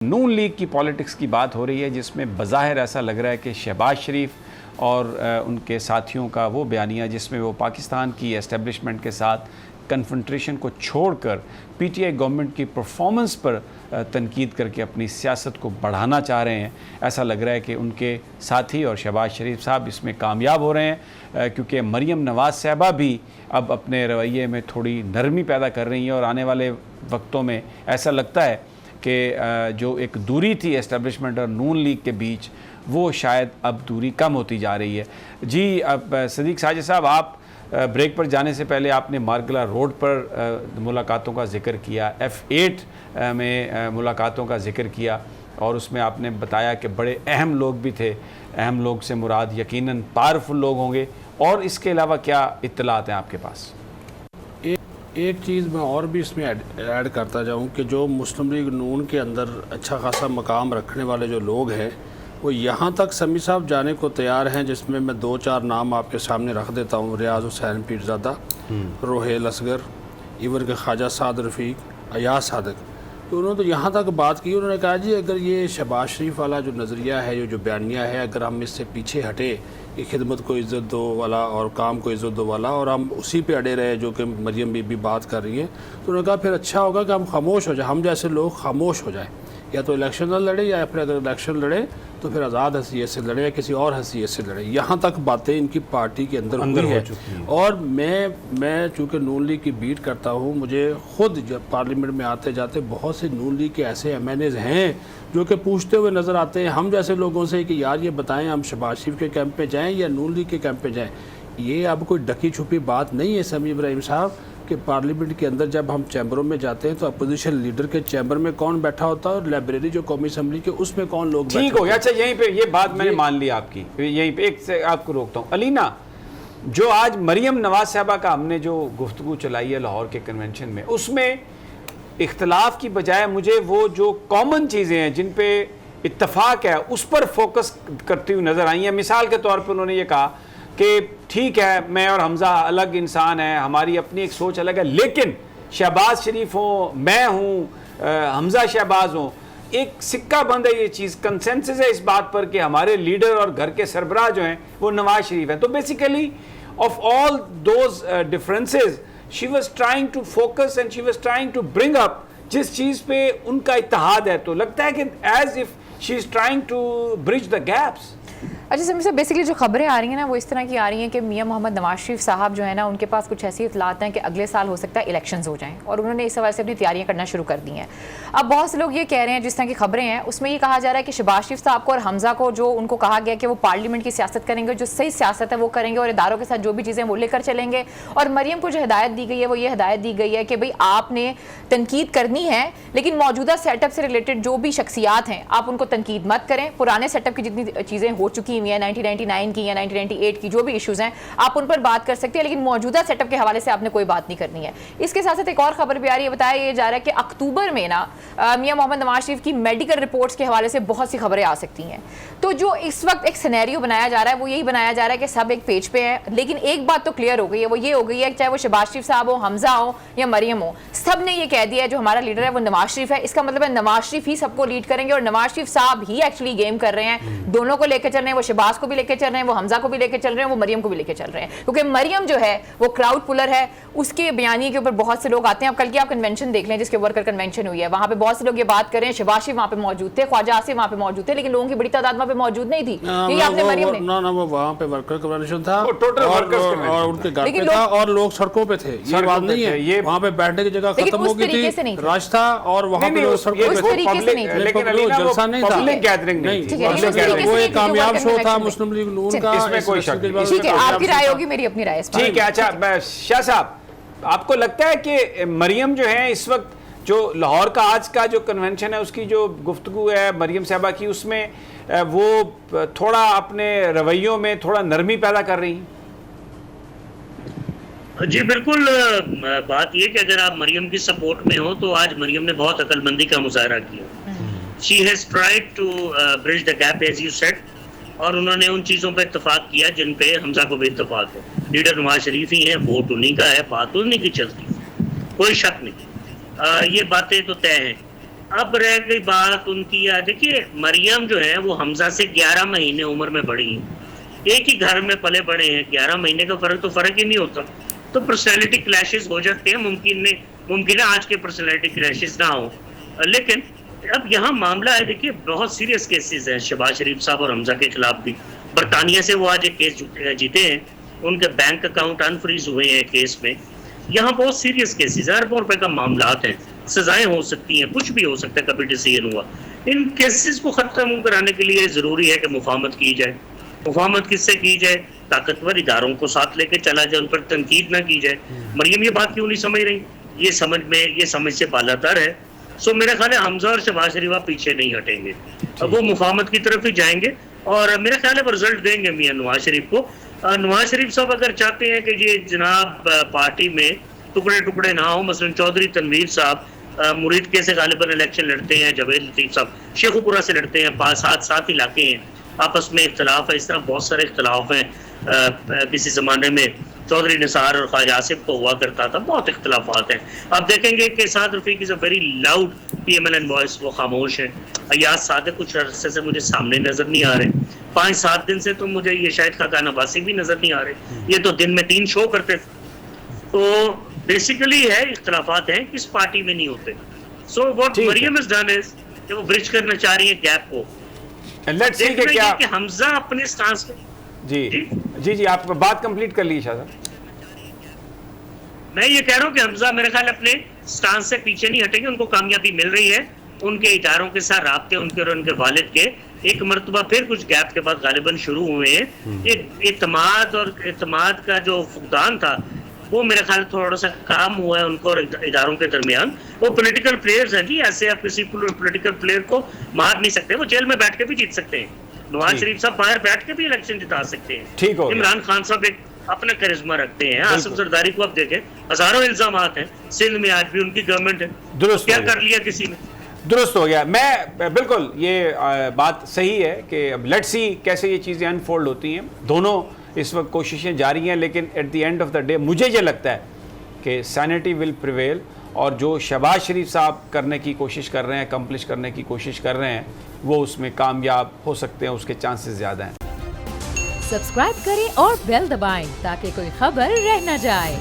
نون league کی politics کی بات ہو رہی ہے جس میں بظاہر ایسا لگ رہا ہے کہ شہباز شریف اور ان کے ساتھیوں کا وہ بیانیہ جس میں وہ پاکستان کی اسٹیبلشمنٹ کے ساتھ کنفرنٹریشن کو چھوڑ کر پی ٹی آئی گورنمنٹ کی پرفارمنس پر تنقید کر کے اپنی سیاست کو بڑھانا چاہ رہے ہیں. ایسا لگ رہا ہے کہ ان کے ساتھی اور شہباز شریف صاحب اس میں کامیاب ہو رہے ہیں کیونکہ مریم نواز صاحبہ بھی اب اپنے رویے میں تھوڑی نرمی پیدا کر رہی ہیں اور آنے والے وقتوں میں ایسا لگتا ہے کہ جو ایک دوری تھی اسٹیبلشمنٹ اور نون لیگ کے بیچ وہ شاید اب دوری کم ہوتی جا رہی ہے. جی اب صدیق ساجد صاحب، آپ بریک پر جانے سے پہلے آپ نے مارگلا روڈ پر ملاقاتوں کا ذکر کیا، F8 میں ملاقاتوں کا ذکر کیا اور اس میں آپ نے بتایا کہ بڑے اہم لوگ بھی تھے. اہم لوگ سے مراد یقیناً پاورفل لوگ ہوں گے، اور اس کے علاوہ کیا اطلاعات ہیں آپ کے پاس؟ ایک چیز میں اور بھی اس میں ایڈ کرتا جاؤں کہ جو مسلم لیگ نون کے اندر اچھا خاصا مقام رکھنے والے جو لوگ ہیں وہ یہاں تک سمیع صاحب جانے کو تیار ہیں، جس میں میں 2-4 نام آپ کے سامنے رکھ دیتا ہوں. ریاض حسین پیرزادہ، روہیل اصغر، ایور کے خواجہ سعد رفیق، ایاز صادق. تو انہوں نے تو یہاں تک بات کی، انہوں نے کہا جی اگر یہ شہباز شریف والا جو نظریہ ہے، جو بیانیہ ہے، اگر ہم اس سے پیچھے ہٹے کہ خدمت کو عزت دو والا اور کام کو عزت دو والا اور ہم اسی پہ اڑے رہے جو کہ مریم بی بات کر رہی ہیں، تو انہوں نے کہا پھر اچھا ہوگا کہ ہم خاموش ہو جائیں، ہم جیسے لوگ خاموش ہو جائیں. یا تو الیکشن نہ لڑے، یا پھر اگر الیکشن لڑے تو پھر آزاد حیثیت سے لڑے یا کسی اور حیثیت سے لڑے. یہاں تک باتیں ان کی پارٹی کے اندر ہوئی ہے. اور میں چونکہ نون لیگ کی بیٹ کرتا ہوں، مجھے خود جب پارلیمنٹ میں آتے جاتے بہت سے نون لیگ کے ایسے ایم این ایز ہیں جو کہ پوچھتے ہوئے نظر آتے ہیں ہم جیسے لوگوں سے کہ یار یہ بتائیں ہم شہباز شریف کے کیمپ پہ جائیں یا نون لیگ کے کیمپ پہ جائیں. یہ اب کوئی ڈکی چھپی بات نہیں ہے سمیع ابراہیم صاحب کہ پارلیمنٹ کے اندر جب ہم چیمبروں میں جاتے ہیں تو اپوزیشن لیڈر کے چیمبر میں کون بیٹھا ہوتا ہے اور لائبریری جو قومی اسمبلی کے اس میں کون لوگ بیٹھے. ٹھیک ہو گیا. اچھا یہیں پہ یہ بات میں نے مان لی آپ کی، یہیں پہ ایک سے آپ کو روکتا ہوں. علینا، جو آج مریم نواز صاحبہ کا ہم نے جو گفتگو چلائی ہے لاہور کے کنونشن میں، اس میں اختلاف کی بجائے مجھے وہ جو کامن چیزیں ہیں جن پہ اتفاق ہے اس پر فوکس کرتی ہوئی نظر آئی ہیں. مثال کے طور پہ انہوں نے یہ کہا کہ ٹھیک ہے میں اور حمزہ الگ انسان ہیں، ہماری اپنی ایک سوچ الگ ہے، لیکن شہباز شریف ہوں، میں ہوں، حمزہ شہباز ہوں، ایک سکہ بند ہے. یہ چیز کنسنسس ہے اس بات پر کہ ہمارے لیڈر اور گھر کے سربراہ جو ہیں وہ نواز شریف ہیں. تو basically of all those differences she was trying to focus and she was trying to bring up جس چیز پہ ان کا اتحاد ہے. تو لگتا ہے کہ as if she is trying to bridge the gaps. اچھا سمیع صاحب، بیسیکلی جو خبریں آ رہی ہیں نا وہ اس طرح کی آ رہی ہیں کہ میاں محمد نواز شریف صاحب جو ہے نا ان کے پاس کچھ ایسی اطلاعات ہیں کہ اگلے سال ہو سکتا ہے الیکشنز ہو جائیں، اور انہوں نے اس حوالے سے اپنی تیاریاں کرنا شروع کر دی ہیں. اب بہت سے لوگ یہ کہہ رہے ہیں، جس طرح کی خبریں ہیں اس میں یہ کہا جا رہا ہے کہ شہباز شریف صاحب کو اور حمزہ کو جو ان کو کہا گیا کہ وہ پارلیمنٹ کی سیاست کریں گے، جو صحیح سیاست ہے وہ کریں گے اور اداروں کے ساتھ جو بھی چیزیں وہ لے کر چلیں گے. اور مریم کو جو ہدایت دی گئی ہے وہ یہ ہدایت دی گئی ہے کہ بھئی آپ نے تنقید کرنی ہے لیکن موجودہ سیٹ اپ سے ریلیٹڈ جو بھی شخصیات ہیں آپ ان کو تنقید مت کریں. پرانے سیٹ اپ کی جتنی چیزیں ہو چکی ہوئی ہیں 1999 کی یا 1998 کی جو بھی ایشوز ہیں آپ ان پر بات کر سکتے ہیں، لیکن موجودہ سیٹ اپ کے حوالے سے آپ نے کوئی بات نہیں کرنی ہے. اس کے ساتھ ساتھ ایک اور خبر بھی آ رہی ہے، بتایا یہ جا رہا ہے کہ اکتوبر میں نا میاں محمد نواز شریف کی میڈیکل رپورٹس کے حوالے سے بہت سی خبریں آ سکتی ہیں. تو جو اس وقت ایک سینیریو بنایا جا رہا ہے وہ یہی بنایا جا رہا ہے کہ سب ایک پیج پہ ہیں، لیکن ایک بات تو کلیئر ہو گئی ہے، وہ یہ ہو گئی ہے چاہے وہ شہباز شریف صاحب ہو، حمزہ ہو یا مریم ہو، سب نے یہ کہہ دیا ہے جو ہمارا لیڈر ہے وہ نواز شریف ہے. اس کا مطلب ہے نواز شریف ہی سب کو لیڈ کریں گے، اور نواز شریف صاحب ہی ایکچولی گیم کر رہے ہیں. دونوں کو لے کے چل رہے ہیں، وہ شہباز کو بھی لے کے چل رہے ہیں، وہ حمزہ کو بھی لے کے چل رہے ہیں، وہ مریم کو بھی لے کے چل رہے ہیں. کیونکہ مریم جو ہے وہ کراؤڈ پولر ہے، اس کے بیانیے کے اوپر بہت سے لوگ آتے ہیں. اب کل کی آپ کنونشن دیکھ لیں جس کے ورکر کنونشن ہوئی ہے، وہاں پہ بہت سے لوگ یہ بات کر رہے ہیں شہباز شریف وہاں پہ موجود تھے، خواجہ آصف وہاں پہ موجود تھے، لیکن لوگوں کی بڑی تعداد وہاں پہ موجود نہیں تھی. یہ آپ نے مریم نے نہ وہ وہاں پہ ورکر کنونشن تھا اور ان کے گھر پہ تھا اور لوگ سڑکوں پہ تھے. یہ بات نہیں ہے وہاں پہ بیٹھنے کی جگہ ختم ہو گئی تھی، رش تھا اور وہاں پہ لوگ سڑکوں پہ تھے، لیکن جلسہ نہیں تھا، وہ ایک کامیاب شو تھا مسلم لیگ نون کا. اس میں کوئی شک نہیں. ٹھیک ہے، آپ کی رائے ہوگی، میری اپنی رائے. ٹھیک ہے. اچھا شاہ صاحب، آپ کو لگتا ہے کہ مریم جو ہے اس وقت جو لاہور کا آج کا جو کنونشن ہے اس کی جو گفتگو ہے مریم صاحبہ کی، اس میں وہ تھوڑا اپنے رویوں میں تھوڑا نرمی پیدا کر رہی ہیں؟ جی بالکل. بات یہ کہ اگر آپ مریم کی سپورٹ میں ہو تو آج مریم نے بہت عقل مندی کا مظاہرہ کیا. She has tried to bridge the gap as you said, اور انہوں نے ان چیزوں پہ اتفاق کیا جن پہ حمزہ کو بھی اتفاق ہے. لیڈر نواز شریف ہی ہیں، ووٹ انہیں کا ہے، بات انہیں کی چلتی ہے، کوئی شک نہیں. یہ باتیں تو طے ہیں. اب رہ گئی بات ان کی، دیکھیے مریم جو ہے وہ حمزہ سے 11 مہینے عمر میں بڑی ہیں، ایک ہی گھر میں پلے بڑے ہیں، 11 مہینے کا فرق تو فرق ہی نہیں ہوتا، تو پرسنالٹی کلیشز ہو جاتے ہیں، ممکن ہے آج کے پرسنالٹی کلیشز نہ ہوں، لیکن اب یہاں معاملہ ہے، دیکھیے بہت سیریس کیسز ہیں شہباز شریف صاحب اور حمزہ کے خلاف بھی، برطانیہ سے وہ آج ایک کیس جیتے ہیں، ان کے بینک اکاؤنٹ انفریز ہوئے ہیں کیس میں، یہاں بہت سیریس کیسز ہیں، اربوں روپے کا معاملات ہیں، سزائیں ہو سکتی ہیں، کچھ بھی ہو سکتا ہے، کبھی ڈیسیژن ہوا، ان کیسز کو ختم کرانے کے لیے ضروری ہے کہ مفاہمت کی جائے، مفاہمت کس سے کی جائے؟ طاقتور اداروں کو ساتھ لے کے چلا جائے، ان پر تنقید نہ کی جائے، مریم یہ بات کیوں نہیں سمجھ رہی؟ یہ سمجھ سے بالاتر ہے، سو میرا خیال ہے حمزہ اور شہباز شریف پیچھے نہیں ہٹیں گے، وہ مفاہمت کی طرف ہی جائیں گے، اور میرا خیال ہے وہ رزلٹ دیں گے میاں نواز شریف کو۔ نواز شریف صاحب اگر چاہتے ہیں کہ یہ جناب پارٹی میں ٹکڑے ٹکڑے نہ ہو، مثلا چودھری تنویر صاحب مرید کے سے غالباً الیکشن لڑتے ہیں، جاوید لطیف صاحب شیخ پورہ سے لڑتے ہیں، ساتھ علاقے ہیں، آپس میں اختلاف ہے، اس طرح بہت سارے اختلاف ہیں، کسی زمانے میں چودھری نثار اور خواجہ آصف کو ہوا کرتا تھا، بہت اختلافات ہیں، آپ دیکھیں گے کہ Saad Rafique is a very loud P M L N voice, وہ خاموش ہیں، ایاز صادق کچھ عرصے سے مجھے سامنے نظر نہیں آ رہے، 5-7 دن سے تو مجھے یہ شاید خاقان عباسی بھی نظر نہیں آ رہے، یہ تو دن میں 3 شو کرتے تھے، تو بیسیکلی ہے اختلافات ہیں، کس پارٹی میں نہیں ہوتے، so what Maryam is done is کہ وہ برج کرنا چاہ رہی ہیں گیپ کو، کہ حمزہ اپنے سٹانس پہ جی آپ بات کمپلیٹ کر لیجیے شاہ صاحب۔ میں یہ کہہ رہا ہوں کہ حمزہ میرے خیال اپنے سٹانس سے پیچھے نہیں ہٹیں گے، ان کو کامیابی مل رہی ہے، ان کے اداروں کے ساتھ رابطے ان کے اور ان کے والد کے ایک مرتبہ پھر کچھ گیپ کے بعد غالباً شروع ہوئے ہیں، ایک اعتماد کا جو فقدان تھا وہ میرے خیال تھوڑا سا کام ہوا ہے ان کو اور اداروں کے درمیان، وہ پولیٹیکل پلیئرز ہیں جی، ایسے آپ کسی پولیٹیکل پلیئر کو مار نہیں سکتے، وہ جیل میں بیٹھ کے بھی جیت سکتے ہیں، نواز شریف صاحب باہر بیٹھ کے بھی الیکشن جتا سکتے ہیں، عمران خان صاحب ایک اپنا کرزمہ رکھتے ہیں، آصف زرداری کو اب دیکھیں ہزاروں الزامات ہیں، سندھ میں آج بھی ان کی گورنمنٹ ہے، کیا کر لیا کسی نے؟ درست ہو گیا، میں بالکل یہ بات صحیح ہے کہ اب لیٹس سی کیسے یہ چیزیں انفولڈ ہوتی ہیں، دونوں اس وقت کوششیں جاری ہیں، لیکن at the end of the day مجھے یہ لگتا ہے کہ سینیٹی ول پریویل، اور جو شہباز شریف صاحب کرنے کی کوشش کر رہے ہیں، اکمپلش کرنے کی کوشش کر رہے ہیں، وہ اس میں کامیاب ہو سکتے ہیں، اس کے چانسز زیادہ ہیں۔ سبسکرائب کریں اور بیل دبائیں تاکہ کوئی خبر رہ نہ جائے۔